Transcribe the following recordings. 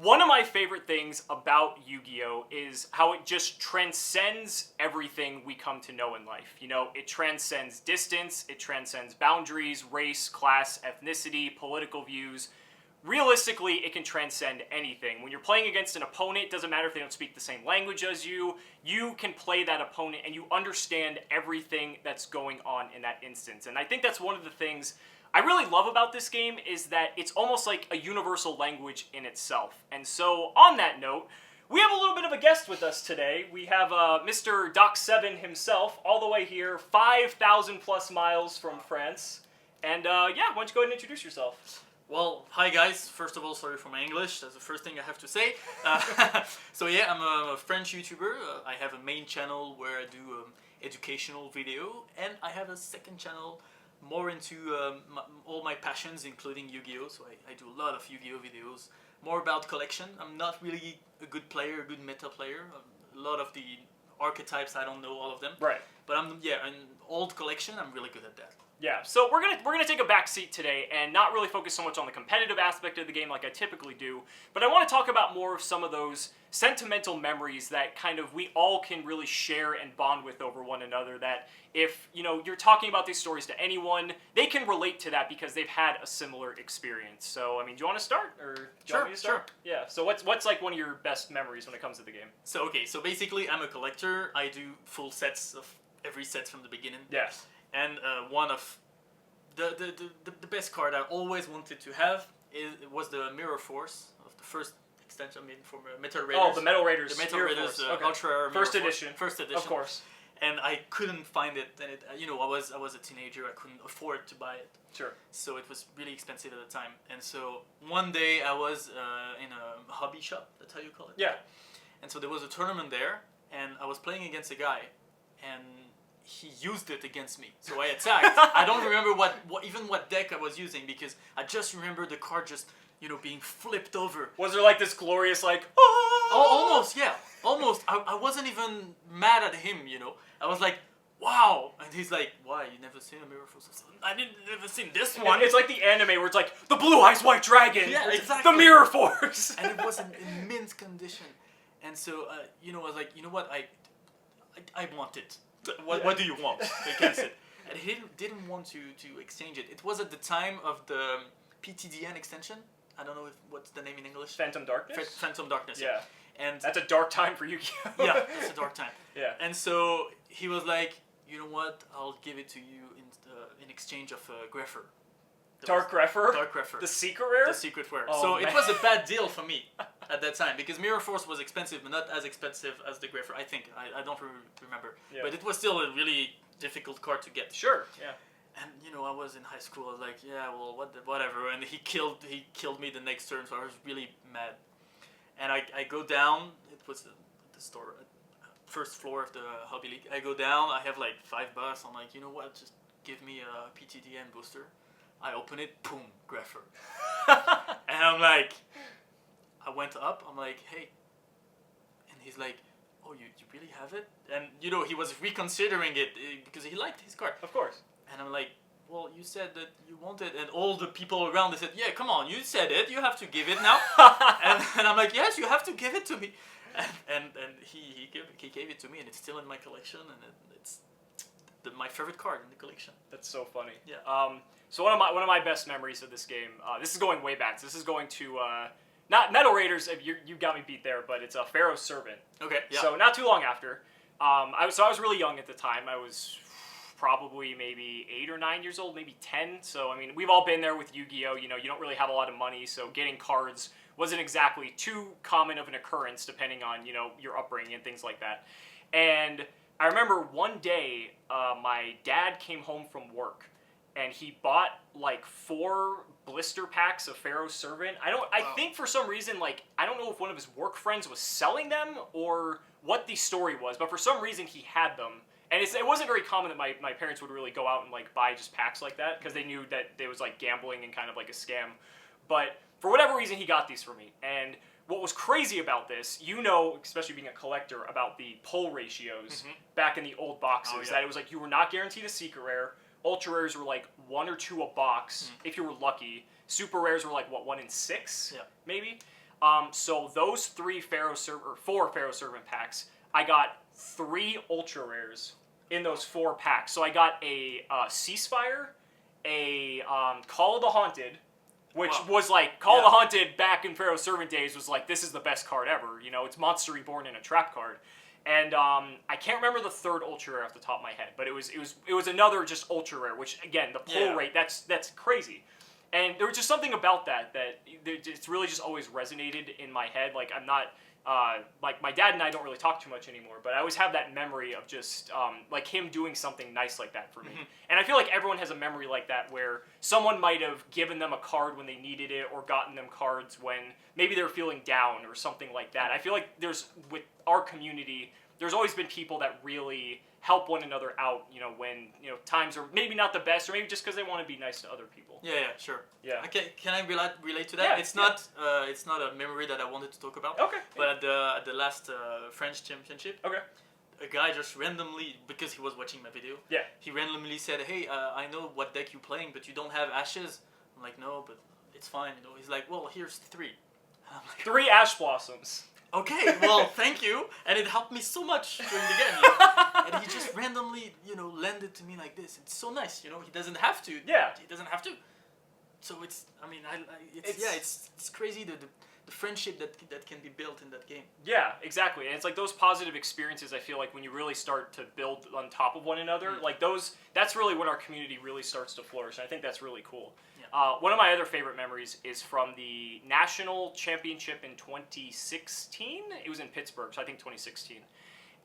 One of my favorite things about Yu-Gi-Oh! Is how it just transcends everything we come to know in life. You know, it transcends distance, it transcends boundaries, race, class, ethnicity, political views. Realistically, it can transcend anything. When you're playing against an opponent, it doesn't matter if they don't speak the same language as you. You can play that opponent and you understand everything that's going on in that instance. And I think that's one of the things I really love about this game, is that it's almost like a universal language in itself. And so, on that note, we have a little bit of a guest with us today. We have Mr. DocSeven himself, all the way here, 5,000 plus miles from France. And yeah, why don't you go ahead and introduce yourself? Well, hi guys. First of all, sorry for my English. That's the first thing I have to say. So yeah, I'm a French YouTuber. I have a main channel where I do educational video, and I have a second channel more into all my passions, including Yu-Gi-Oh! So I do a lot of Yu-Gi-Oh! Videos, more about collection. I'm not really a good player, a good meta player. A lot of the archetypes, I don't know all of them. Right. But an old collection, I'm really good at that. Yeah, so we're gonna take a back seat today and not really focus so much on the competitive aspect of the game like I typically do, but I want to talk about more of some of those sentimental memories that kind of we all can really share and bond with over one another, that if, you know, you're talking about these stories to anyone, they can relate to that because they've had a similar experience. So, I mean, do you want to start? Or do you want me to start? Sure. Yeah, so what's like one of your best memories when it comes to the game? So, okay, so basically I'm a collector. I do full sets of every set from the beginning. Yes. And one of the best card I always wanted to have was the Mirror Force of the first extension, I mean, for Metal Raiders. Oh, the Metal Raiders. The Metal Mirror Raiders Force. Okay. Ultra Mirror First Force. edition. First edition. Of course. And I couldn't find it, and you know, I was a teenager. I couldn't afford to buy it. Sure. So it was really expensive at the time. And so one day I was in a hobby shop. That's how you call it. Yeah. And so there was a tournament there, and I was playing against a guy, and he used it against me. So I attacked. I don't remember what deck I was using, because I just remember the card just, you know, being flipped over. Was there like this glorious like, Oh, almost, yeah. Almost. I wasn't even mad at him, you know. I was like, wow. And he's like, why? You never seen a Mirror Force? I didn't never seen this one. It's like the anime where it's like, the Blue Eyes White Dragon. Yeah, exactly. The Mirror Force. And it was in mint condition. And so, you know, I was like, you know what? I want it. What do you want? Against it. And he didn't want to exchange it. It was at the time of the PTDN extension. I don't know what's the name in English. Phantom Darkness? Phantom Darkness, yeah. And that's a dark time for Yu-Gi-Oh! Yeah, it's a dark time. Yeah. And so he was like, you know what? I'll give it to you in exchange of Greffer. Dark Greffer? Dark Greffer. The secret rare? The secret rare. Oh, so man. it was a bad deal for me at that time, because Mirror Force was expensive, but not as expensive as the Greffer, I think. I don't remember. Yeah. But it was still a really difficult card to get. Sure, yeah. And, you know, I was in high school. I was like, yeah, well, whatever. And he killed me the next turn, so I was really mad. And I go down. It was the store, first floor of the Hobby League. I go down. I have like $5. I'm like, you know what? Just give me a PTDN booster. I open it. Boom, Greffer. And I'm like, I went up. I'm like, hey. And he's like, oh, you really have it? And, you know, he was reconsidering it because he liked his card. Of course. And I'm like, well, you said that you wanted, and all the people around, they said, yeah, come on, you said it, you have to give it now. and I'm like, yes, you have to give it to me. And he gave it to me, and it's still in my collection, and it's my favorite card in the collection. That's so funny. Yeah. So one of my best memories of this game, this is going way back. So this is going to not Metal Raiders. You got me beat there, but it's a Pharaoh's Servant. Okay. Yeah. So not too long after. I was really young at the time. I was probably maybe 8 or 9 years old, maybe 10. So, I mean, we've all been there with Yu-Gi-Oh! You know, you don't really have a lot of money, so getting cards wasn't exactly too common of an occurrence depending on, you know, your upbringing and things like that. And I remember one day, my dad came home from work, and he bought like 4 blister packs of Pharaoh's Servant. I think for some reason, like, I don't know if one of his work friends was selling them or what the story was, but for some reason he had them. And it wasn't very common that my parents would really go out and like buy just packs like that, because they knew that it was like gambling and kind of like a scam. But for whatever reason, he got these for me. And what was crazy about this, you know, especially being a collector, about the pull ratios back in the old boxes, that it was like you were not guaranteed a secret rare. Ultra rares were like 1 or 2 a box if you were lucky. Super rares were like, what, 1 in 6, maybe? So those four Pharaoh Servant packs, I got 3 ultra rares in those 4 packs. So I got a Ceasefire, a Call of the Haunted, which was like Call of the Haunted back in Pharaoh Servant days was like, this is the best card ever. You know, it's Monster Reborn in a trap card. And I can't remember the 3rd ultra rare off the top of my head, but it was another just ultra rare, which again, the pull rate, that's crazy. And there was just something about that it's really just always resonated in my head. Like, I'm not, like, my dad and I don't really talk too much anymore, but I always have that memory of just, like, him doing something nice like that for me. And I feel like everyone has a memory like that where someone might have given them a card when they needed it or gotten them cards when maybe they were feeling down or something like that. I feel like with our community, there's always been people that really help one another out, you know, when, you know, times are maybe not the best, or maybe just because they want to be nice to other people. Yeah, sure. Yeah. Okay, can I relate to that? Yeah, it's not a memory that I wanted to talk about. Okay. But at the last French championship, Okay. a guy just randomly, because he was watching my video, he randomly said, "Hey, I know what deck you're playing, but you don't have Ashes." I'm like, "No, but it's fine." You know, he's like, "Well, here's 3." And I'm like, 3 Ash Blossoms. Okay, well, thank you, and it helped me so much during the game. You know? And he just randomly, you know, lent it to me like this. It's so nice, you know. He doesn't have to. Yeah. He doesn't have to. So it's, I mean, it's crazy the friendship that can be built in that game. Yeah, exactly. And it's like those positive experiences, I feel like when you really start to build on top of one another, like that's really when our community really starts to flourish. And I think that's really cool. Yeah. One of my other favorite memories is from the National Championship in 2016. It was in Pittsburgh, so I think 2016.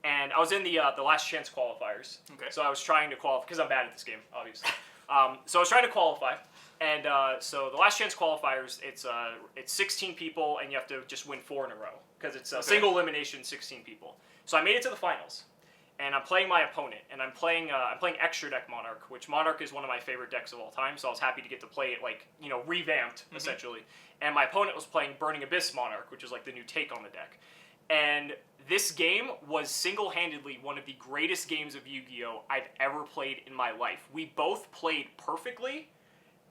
And I was in the last chance qualifiers. Okay. So I was trying to qualify, because I'm bad at this game, obviously. So I was trying to qualify. And so the last chance qualifiers, it's 16 people, and you have to just win 4 in a row because it's a single elimination, 16 people. So I made it to the finals, and I'm playing my opponent, and I'm playing extra deck Monarch, which Monarch is one of my favorite decks of all time. So I was happy to get to play it, like, you know, revamped essentially. And my opponent was playing Burning Abyss Monarch, which is like the new take on the deck. And this game was single-handedly one of the greatest games of Yu-Gi-Oh! I've ever played in my life. We both played perfectly.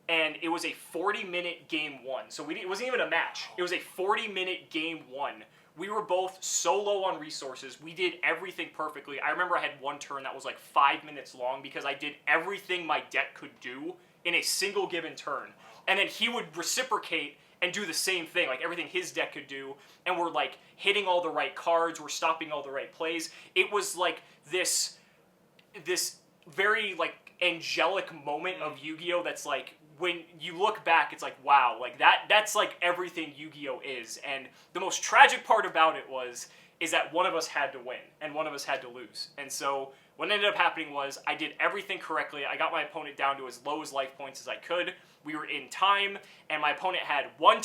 And it was a 40-minute game 1. So it wasn't even a match. It was a 40-minute game 1. We were both so low on resources. We did everything perfectly. I remember I had one turn that was like 5 minutes long because I did everything my deck could do in a single given turn. And then he would reciprocate and do the same thing, like everything his deck could do. And we're like hitting all the right cards. We're stopping all the right plays. It was like this very like angelic moment of Yu-Gi-Oh! That's like, when you look back, it's like, wow, like that's like everything Yu-Gi-Oh! Is. And the most tragic part about it is that one of us had to win and one of us had to lose. And so what ended up happening was I did everything correctly. I got my opponent down to as low as life points as I could. We were in time, and my opponent had one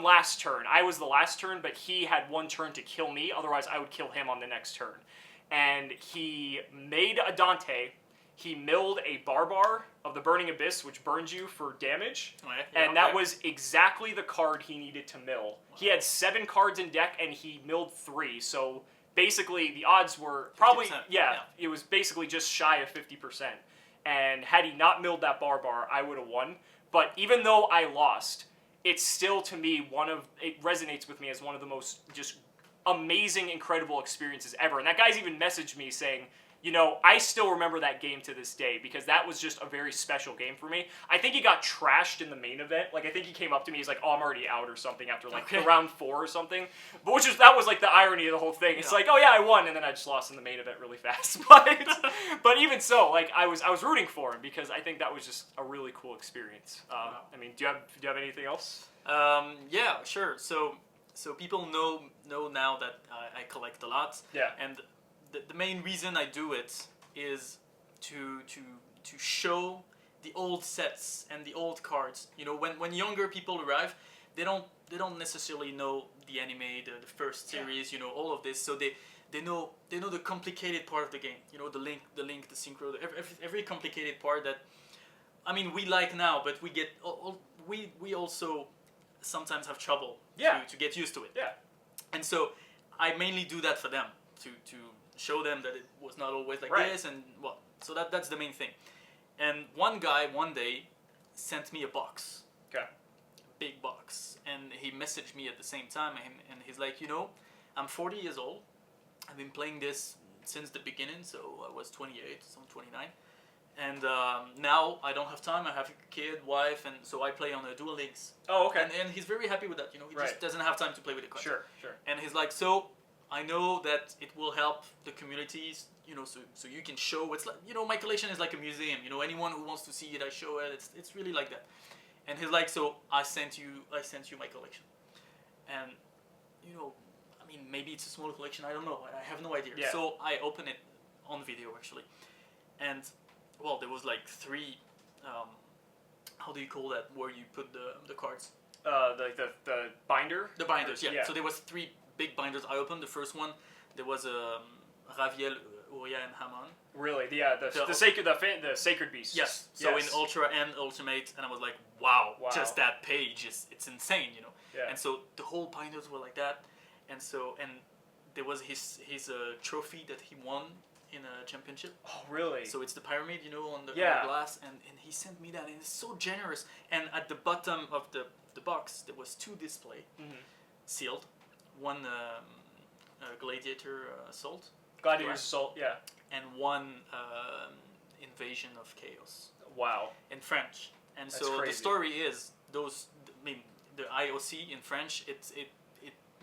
last turn. I was the last turn, but he had one turn to kill me. Otherwise, I would kill him on the next turn. And he made a Dante. He milled a Barbar of the Burning Abyss, which burns you for damage. And that was exactly the card he needed to mill. Wow. He had 7 cards in deck, and he milled 3. So basically, the odds were probably, it was basically just shy of 50%. And had he not milled that Barbar, I would have won. But even though I lost, it's still, to me, it resonates with me as one of the most just amazing, incredible experiences ever. And that guy's even messaged me saying, you know, I still remember that game to this day because that was just a very special game for me. I think he got trashed in the main event. Like, I think he came up to me, he's like, "Oh, I'm already out," or something after like round 4 or something. But that was like the irony of the whole thing. It's like, oh yeah, I won, and then I just lost in the main event really fast. But even so, like I was rooting for him because I think that was just a really cool experience. I mean, do you have anything else? Yeah, sure. So people know now that I collect a lot. Yeah. And the main reason I do it is to show the old sets and the old cards. You know, when younger people arrive, they don't necessarily know the anime, the first series, you know, all of this. So they know the complicated part of the game. You know, the link, the synchro, every complicated part that, I mean, we like now, but we also sometimes have trouble to get used to it. Yeah. And so I mainly do that for them to show them that it was not always like this, and so that's the main thing. And one guy one day sent me a box. Okay. big box, and he messaged me at the same time, and he's like, you know, I'm 40 years old. I've been playing this since the beginning, so I was 28, so I'm 29. And now I don't have time. I have a kid, wife, and so I play on the Duel Links. Oh, okay. And he's very happy with that. You know, he just doesn't have time to play with the cards. Sure, sure. And he's like, so I know that it will help the communities. You know, so you can show. It's like, you know, my collection is like a museum. You know, anyone who wants to see it, I show it. It's really like that. And he's like, so I sent you my collection. And you know, I mean, maybe it's a small collection. I don't know. I have no idea. Yeah. So I open it on video actually, and well, there was like 3, how do you call that, where you put the cards? The binder? The binders, yeah. Yeah. So there was 3 big binders. I opened the first one. There was Raviel, Uria, and Hamon. Really? Yeah, the sacred beasts. Yes. So yes. in Ultra and Ultimate, and I was like, wow. Just that page it's insane, you know. Yeah. And so the whole binders were like that, and there was his trophy that he won in a championship. Oh, really? So it's the pyramid, you know, on the glass, and he sent me that, and it's so generous. And at the bottom of the box, there was 2 display sealed, one Gladiator Assault. Gladiator Assault, yeah. And one Invasion of Chaos. Wow. In French. And That's so crazy. the story is the IOC in French, it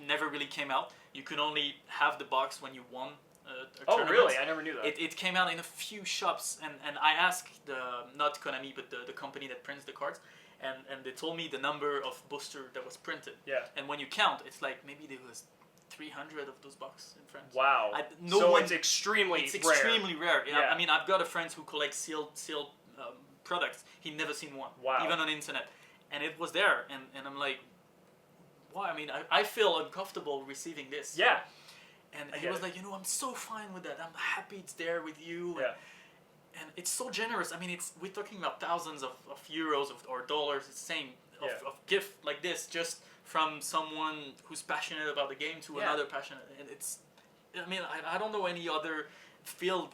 never really came out. You could only have the box when you won a tournament. Really? I never knew that. It came out in a few shops, and I asked not Konami, but the company that prints the cards, and they told me the number of booster that was printed. Yeah. And when you count, it's like maybe there was 300 of those boxes in France. Wow. It's extremely rare. Yeah. I mean, I've got a friend who collects sealed products. He'd never seen one. Wow. Even on the internet. And it was there, and I'm like, why? I mean, I feel uncomfortable receiving this. Yeah. And he was like, you know, I'm so fine with that. I'm happy it's there with you. Yeah. And it's so generous. I mean, we're talking about thousands of euros or dollars. It's the same of gift like this, just from someone who's passionate about the game to another passionate. And it's, I mean, I don't know any other field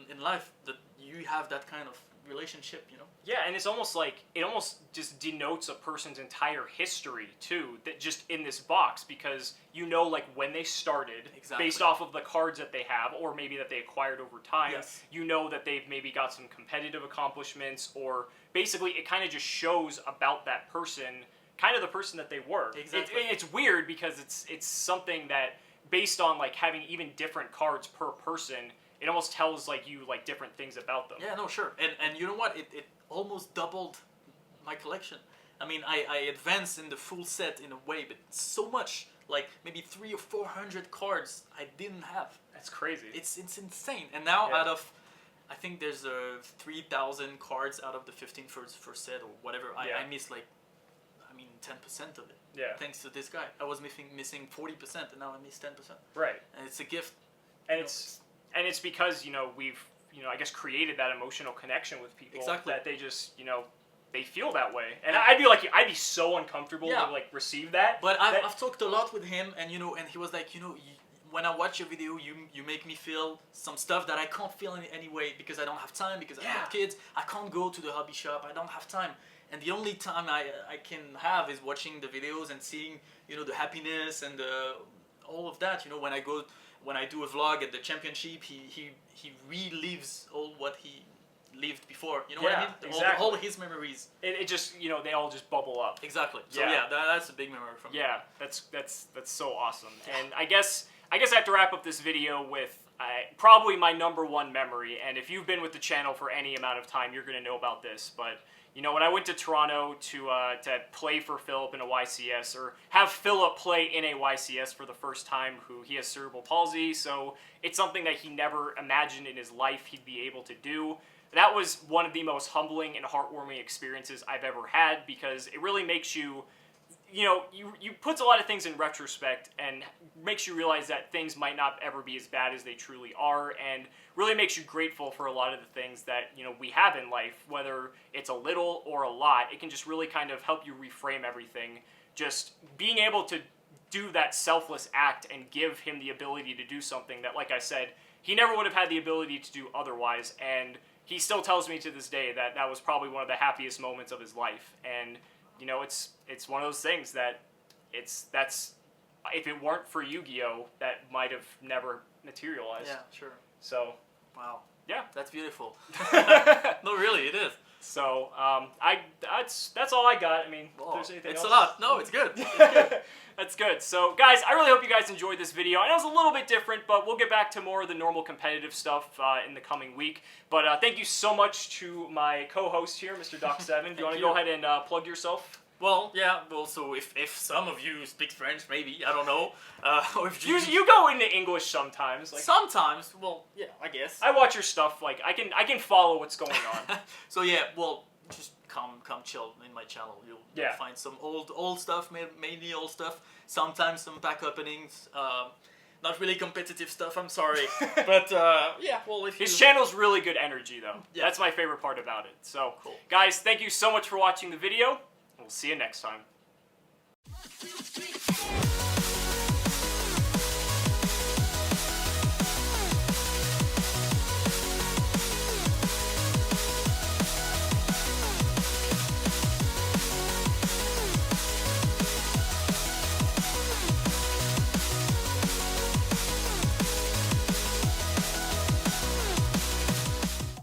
in life that you have that kind of relationship, you know? Yeah, and it's almost like, it almost just denotes a person's entire history, too, that just in this box, because you know, like, when they started, based off of the cards that they have, or maybe that they acquired over time, you know that they've maybe got some competitive accomplishments, or basically it kind of just shows about that person, kind of the person that they were. Exactly. It's weird, because it's something that, based on, like, having even different cards per person, it almost tells like you like different things about them. Yeah, no, sure. And you know what? It almost doubled my collection. I mean, I advanced in the full set in a way, but so much, like maybe 300 or 400 cards I didn't have. That's crazy. It's insane. And now out of, I think there's 3,000 cards out of the 15 for set or whatever. I missed like, 10% of it. Yeah. Thanks to this guy. I was missing 40%, and now I miss 10%. Right. And it's a gift. And it's because, you know, we've, you know, I guess created that emotional connection with people that they just, you know, they feel that way. And I'd be so uncomfortable to like receive that. But I've talked a lot with him, and you know, and he was like, you know, when I watch your video, you make me feel some stuff that I can't feel in any way because I don't have time, because I have kids. I can't go to the hobby shop. I don't have time. And the only time I can have is watching the videos and seeing, you know, the happiness and all of that. You know, when I do a vlog at the championship, he relives all what he lived before. You know what I mean? Exactly. All his memories. It just, you know, they all just bubble up. Exactly. So that's a big memory from me. Yeah, that's so awesome. And I guess I have to wrap up this video with probably my #1 memory. And if you've been with the channel for any amount of time, you're gonna know about this. But you know, when I went to Toronto to play for Philip in a YCS, or have Philip play in a YCS for the first time, he has cerebral palsy, so it's something that he never imagined in his life he'd be able to do. That was one of the most humbling and heartwarming experiences I've ever had, because it really makes you, you know, you puts a lot of things in retrospect and makes you realize that things might not ever be as bad as they truly are, and really makes you grateful for a lot of the things that, you know, we have in life, whether it's a little or a lot. It can just really kind of help you reframe everything. Just being able to do that selfless act and give him the ability to do something that, like I said, he never would have had the ability to do otherwise, and he still tells me to this day that that was probably one of the happiest moments of his life. And you know, it's one of those things that that's if it weren't for Yu-Gi-Oh, that might have never materialized. Yeah, sure. So, Wow. yeah. That's beautiful. No, really, it is. So, that's all I got. I mean, if there's anything it's else. a lot. No, it's good. It's good. That's good. So, guys, I really hope you guys enjoyed this video. I know it's a little bit different, but we'll get back to more of the normal competitive stuff in the coming week. But thank you so much to my co-host here, Mr. DocSeven. Do you want to go ahead and plug yourself? Well, yeah. Well, so if some of you speak French, maybe I don't know. Or if You go into English sometimes. Like, sometimes, well, yeah, I guess. I watch your stuff. Like I can follow what's going on. So yeah, well, just come chill in my channel. You'll find some old stuff, mainly old stuff. Sometimes some pack openings. Not really competitive stuff. I'm sorry, but yeah. Well, if his channel's really good energy though. Yeah. That's my favorite part about it. So, cool. Guys, thank you so much for watching the video. We'll see you next time.